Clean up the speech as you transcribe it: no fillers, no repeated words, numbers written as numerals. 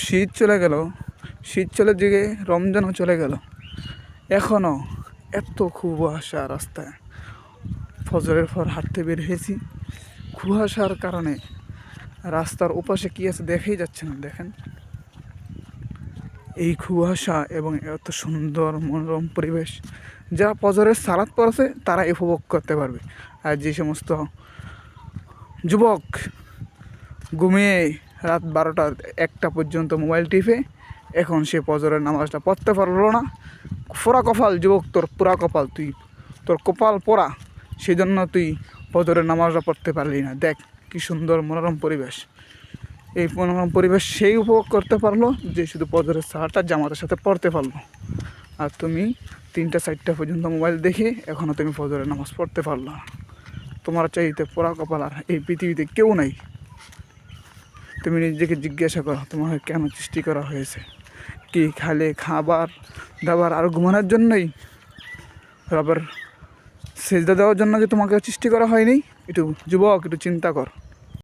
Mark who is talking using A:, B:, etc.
A: শীত চলে গেল, শীত চলে দিকে রমজানও চলে গেল, এখনও এত কুয়াশা রাস্তায়। ফজরের পর হাঁটতে বের হয়েছি, কুয়াশার কারণে রাস্তার ওপাশে কী আছে দেখেই যাচ্ছে না। দেখেন এই কুয়াশা এবং এত সুন্দর মনোরম পরিবেশ, যারা ফজরের সালাত পড়েছে তারা উপভোগ করতে পারবে। আর যে সমস্ত যুবক ঘুমিয়ে রাত 12টা 1টা পর্যন্ত মোবাইল টিপে এখন সে ফজরের নামাজটা পড়তে পারলো না, পোড়া কপাল যুবক, তোর পোড়া কপাল, তোর কপাল পোড়া, সেই জন্য তুই ফজরের নামাজটা পড়তে পারলি না। দেখ কি সুন্দর মনোরম পরিবেশ। এই মনোরম পরিবেশ সেই উপভোগ করতে পারলো যে শুধু ফজরের সালাতটা জামাতের সাথে পড়তে পারলো। আর তুমি 3টা 4টা পর্যন্ত মোবাইল দেখে এখনও তুমি ফজরের নামাজ পড়তে পারলো না। তোমার চাইতে পোড়া কপাল আর এই পৃথিবীতে কেউ নাই। তুমি নিজেকে জিজ্ঞাসা করো তোমাকে কেন সৃষ্টি করা হয়েছে? কি খালে খাবার দাবার আর ঘুমানোর জন্যই? রবের সেজদা দেওয়ার জন্য কি তোমাকে সৃষ্টি করা হয়নি? একটু যুবক, একটু চিন্তা কর।